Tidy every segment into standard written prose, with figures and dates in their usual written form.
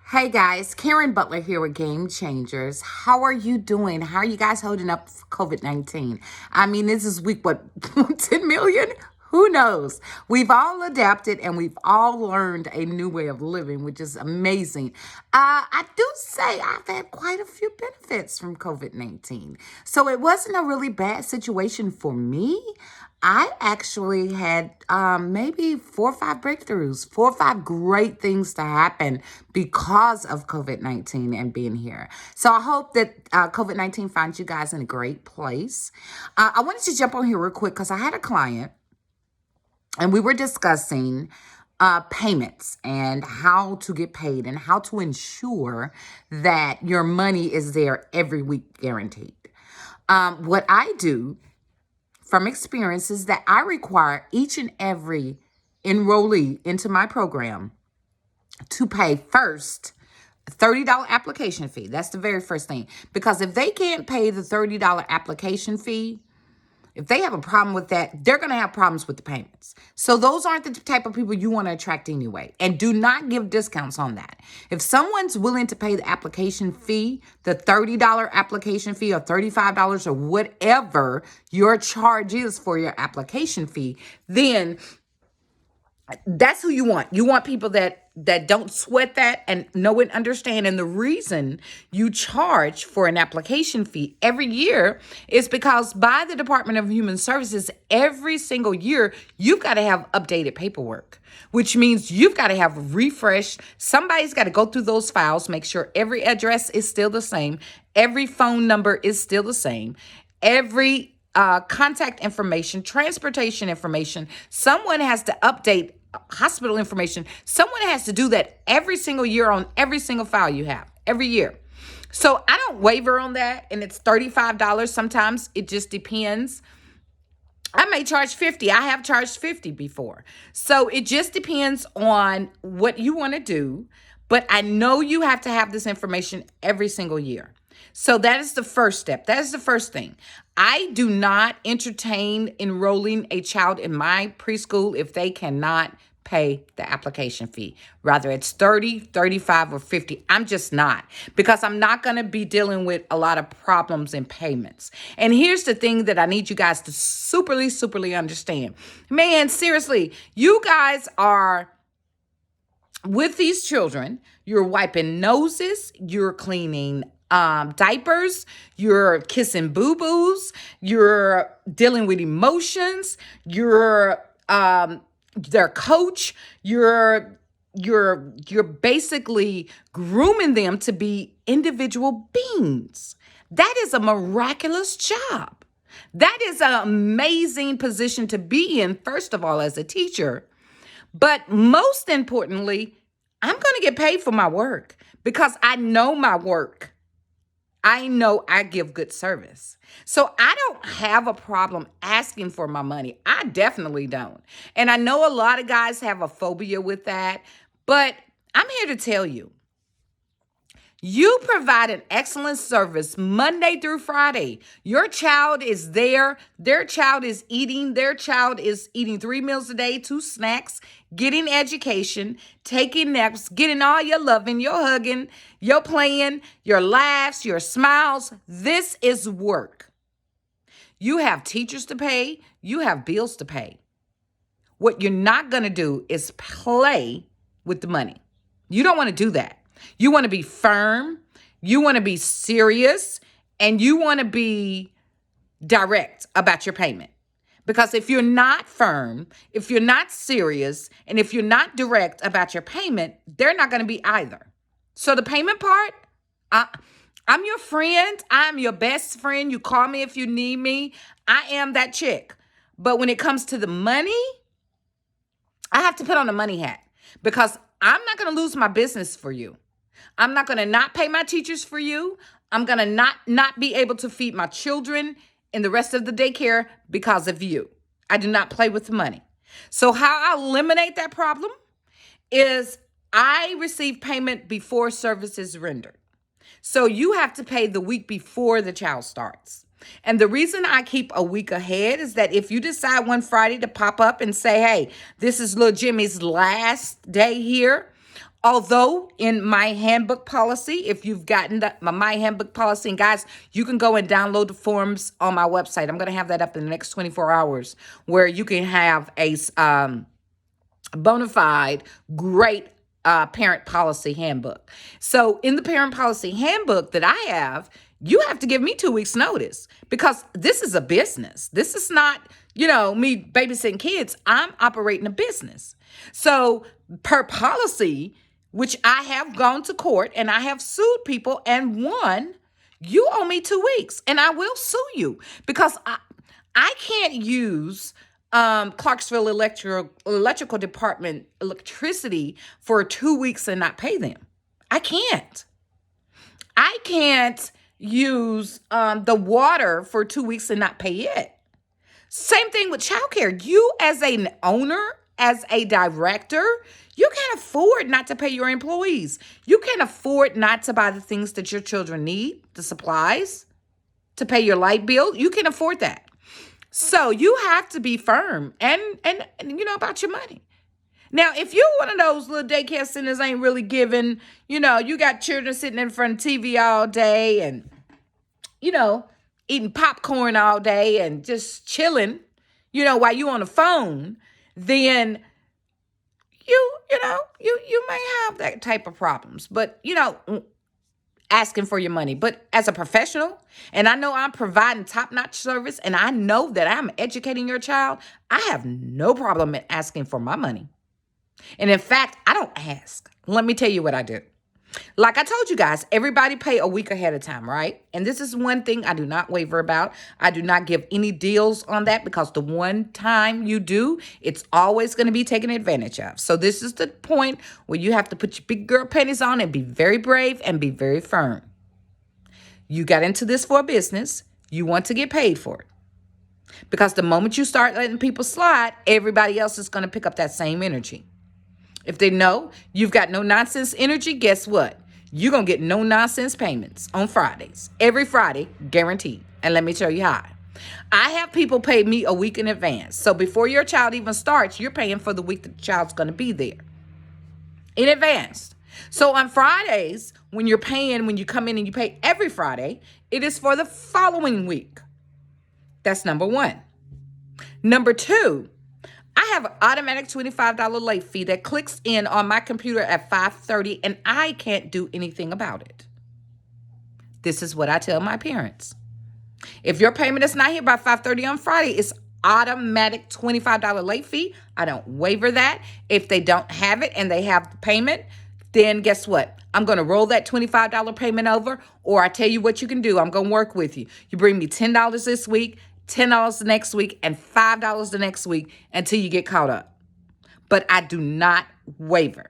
Hey guys, Karen Butler here with Game Changers. How are you doing? How are you guys holding up for COVID-19? I mean, this is week, what, 10 million? Who knows? We've all adapted and we've all learned a new way of living, which is amazing. I do say I've had quite a few benefits from COVID-19. So it wasn't a really bad situation for me. I actually had maybe 4 or 5 breakthroughs, 4 or 5 great things to happen because of COVID-19 and being here. So I hope that COVID-19 finds you guys in a great place. I wanted to jump on here real quick because I had a client and we were discussing payments and how to get paid and how to ensure that your money is there every week guaranteed. What I do from experience is that I require each and every enrollee into my program to pay first $30 application fee. That's the very first thing. Because if they can't pay the $30 application fee, if they have a problem with that, they're going to have problems with the payments. So those aren't the type of people you want to attract anyway. And do not give discounts on that. If someone's willing to pay the application fee, the $30 application fee or $35 or whatever your charge is for your application fee, then that's who you want. You want people that don't sweat that and know and understand. And the reason you charge for an application fee every year is because by the Department of Human Services, every single year, you've got to have updated paperwork, which means you've got to have refreshed. Somebody's got to go through those files, make sure every address is still the same. Every phone number is still the same. Every contact information, transportation information. Someone has to update hospital information. Someone has to do that every single year on every single file you have, every year. So I don't waver on that, and it's $35. Sometimes it just depends. I may charge 50. I have charged 50 before. So it just depends on what you want to do, but I know you have to have this information every single year. So that is the first step. That is the first thing. I do not entertain enrolling a child in my preschool if they cannot pay the application fee. Rather it's 30, 35, or 50. I'm just not, because I'm not going to be dealing with a lot of problems in payments. And here's the thing that I need you guys to superly understand. Man, seriously, you guys are with these children. You're wiping noses, you're cleaning diapers, you're kissing boo-boos, you're dealing with emotions, you're their coach, you're basically grooming them to be individual beings. That is a miraculous job. That is an amazing position to be in, first of all, as a teacher. But most importantly, I'm going to get paid for my work because I know my work. I know I give good service. So I don't have a problem asking for my money. I definitely don't. And I know a lot of guys have a phobia with that, but I'm here to tell you, you provide an excellent service Monday through Friday. Your child is there. Their child is eating. Their child is eating 3 meals a day, 2 snacks, getting education, taking naps, getting all your loving, your hugging, your playing, your laughs, your smiles. This is work. You have teachers to pay. You have bills to pay. What you're not going to do is play with the money. You don't want to do that. You want to be firm, you want to be serious, and you want to be direct about your payment. Because if you're not firm, if you're not serious, and if you're not direct about your payment, they're not going to be either. So the payment part, I'm your friend. I'm your best friend. You call me if you need me. I am that chick. But when it comes to the money, I have to put on a money hat because I'm not going to lose my business for you. I'm not going to not pay my teachers for you. I'm going to not be able to feed my children and the rest of the daycare because of you. I do not play with the money. So how I eliminate that problem is I receive payment before service is rendered. So you have to pay the week before the child starts. And the reason I keep a week ahead is that if you decide one Friday to pop up and say, hey, this is little Jimmy's last day here, Although in my handbook policy, if you've gotten my handbook policy, and guys, you can go and download the forms on my website. I'm going to have that up in the next 24 hours where you can have a bona fide, great parent policy handbook. So in the parent policy handbook that I you have to give me 2 weeks notice because this is a business. This is not, me babysitting kids. I'm operating a business. So per policy, which I have gone to court and I have sued people and won, you owe me 2 weeks and I will sue you because I can't use Clarksville Electrical Department electricity for 2 weeks and not pay them. I can't. I can't use the water for 2 weeks and not pay it. Same thing with childcare. You as an owner, as a director, you can't afford not to pay your employees. You can't afford not to buy the things that your children need, the supplies, to pay your light bill. You can afford that. So you have to be firm and about your money. Now, if you're one of those little daycare centers ain't really giving, you got children sitting in front of TV all day and, eating popcorn all day and just chilling, while you on the phone, then you may have that type of problems. But, asking for your money. But as a professional, and I know I'm providing top-notch service, and I know that I'm educating your child, I have no problem in asking for my money. And in fact, I don't ask. Let me tell you what I do. Like I told you guys, everybody pay a week ahead of time, right? And this is one thing I do not waver about. I do not give any deals on that because the one time you do, it's always going to be taken advantage of. So this is the point where you have to put your big girl panties on and be very brave and be very firm. You got into this for a business. You want to get paid for it. Because the moment you start letting people slide, everybody else is going to pick up that same energy. If they know you've got no nonsense energy, guess what? You're going to get no nonsense payments on Fridays. Every Friday, guaranteed. And let me tell you how. I have people pay me a week in advance. So before your child even starts, you're paying for the week that the child's going to be there in advance. So on Fridays, when you come in and you pay every Friday, it is for the following week. That's number one. Number two, I have an automatic $25 late fee that clicks in on my computer at 5:30 and I can't do anything about it. This is what I tell my parents. If your payment is not here by 5:30 on Friday, it's automatic $25 late fee. I don't waiver that. If they don't have it and they have the payment, then guess what? I'm going to roll that $25 payment over, or I tell you what you can do. I'm going to work with you. You bring me $10 this week, $10 the next week, and $5 the next week until you get caught up. But I do not waiver.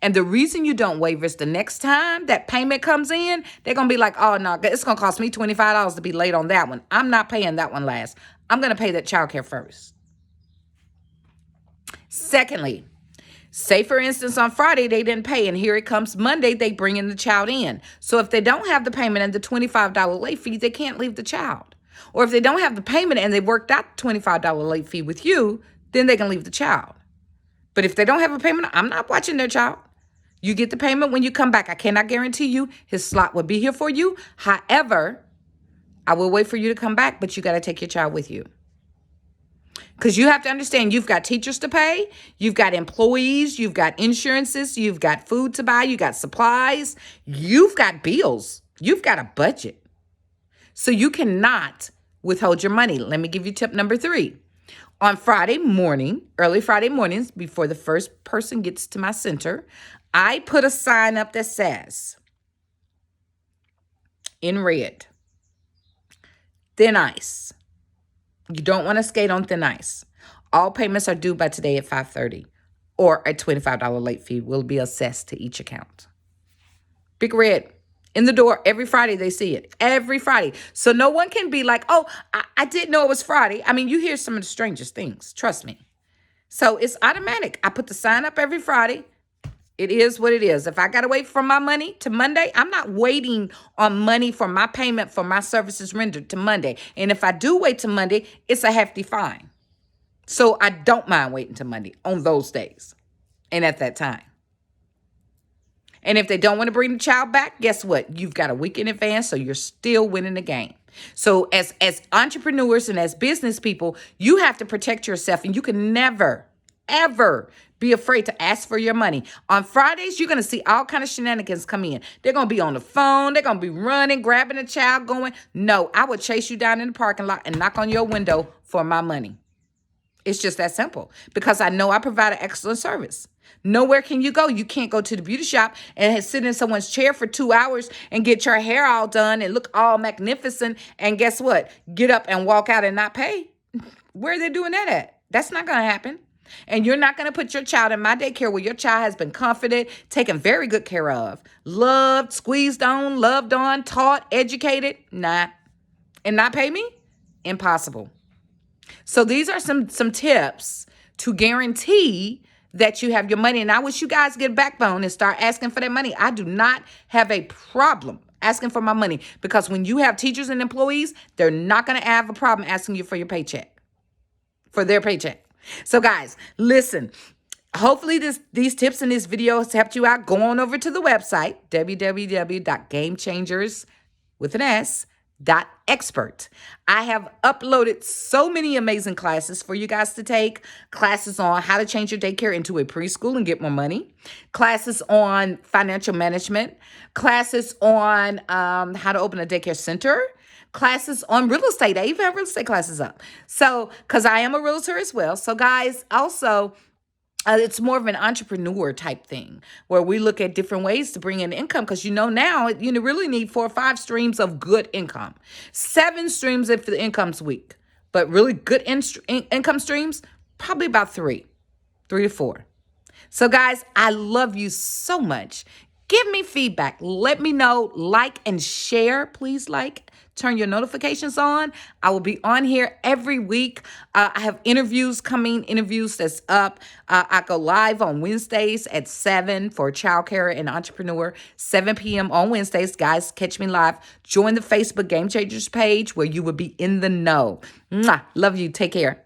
And the reason you don't waiver is the next time that payment comes in, they're going to be like, oh, no, it's going to cost me $25 to be late on that one. I'm not paying that one last. I'm going to pay that childcare first. Secondly, say, for instance, on Friday, they didn't pay, and here it comes Monday, they bring in the child in. So if they don't have the payment and the $25 late fee, they can't leave the child. Or if they don't have the payment and they worked out the $25 late fee with you, then they can leave the child. But if they don't have a payment, I'm not watching their child. You get the payment when you come back. I cannot guarantee you his slot will be here for you. However, I will wait for you to come back, but you got to take your child with you. Because you have to understand, you've got teachers to pay, you've got employees, you've got insurances, you've got food to buy, you got supplies, you've got bills, you've got a budget. So you cannot withhold your money. Let me give you tip number 3. On Friday morning, early Friday mornings, before the first person gets to my center, I put a sign up that says, in red, thin ice. You don't want to skate on thin ice. All payments are due by today at 5:30, or a $25 late fee will be assessed to each account. Big red. In the door, every Friday they see it. Every Friday. So no one can be like, oh, I didn't know it was Friday. I mean, you hear some of the strangest things. Trust me. So it's automatic. I put the sign up every Friday. It is what it is. If I got to wait for my money to Monday, I'm not waiting on money for my payment for my services rendered to Monday. And if I do wait to Monday, it's a hefty fine. So I don't mind waiting to Monday on those days and at that time. And if they don't want to bring the child back, guess what? You've got a week in advance, so you're still winning the game. So as entrepreneurs and as business people, you have to protect yourself, and you can never, ever be afraid to ask for your money. On Fridays, you're going to see all kind of shenanigans come in. They're going to be on the phone. They're going to be running, grabbing a child, going. No, I would chase you down in the parking lot and knock on your window for my money. It's just that simple, because I know I provide an excellent service. Nowhere can you go. You can't go to the beauty shop and sit in someone's chair for 2 hours and get your hair all done and look all magnificent. And guess what? Get up and walk out and not pay. Where are they doing that at? That's not going to happen. And you're not going to put your child in my daycare where your child has been comforted, taken very good care of, loved, squeezed on, loved on, taught, educated. Nah. And not pay me? Impossible. So these are some tips to guarantee that you have your money. And I wish you guys get a backbone and start asking for that money. I do not have a problem asking for my money, because when you have teachers and employees, they're not going to have a problem asking you for your paycheck, for their paycheck. So guys, listen, hopefully these tips in this video has helped you out. Go on over to the website, www.gamechangers.expert. I have uploaded so many amazing classes for you guys to take. Classes on how to change your daycare into a preschool and get more money. Classes on financial management. Classes on how to open a daycare center. Classes on real estate. I even have real estate classes up. So, because I am a realtor as well. So guys, also, it's more of an entrepreneur type thing where we look at different ways to bring in income, because now you really need 4 or 5 streams of good income. 7 streams if the income's weak, but really good income streams, probably about 3 to 4. So guys, I love you so much. Give me feedback. Let me know. Like and share. Please turn your notifications on. I will be on here every week. I have interviews that's up. I go live on Wednesdays at 7 for childcare and entrepreneur, 7 p.m. on Wednesdays. Guys, catch me live. Join the Facebook Game Changers page where you will be in the know. Mwah. Love you. Take care.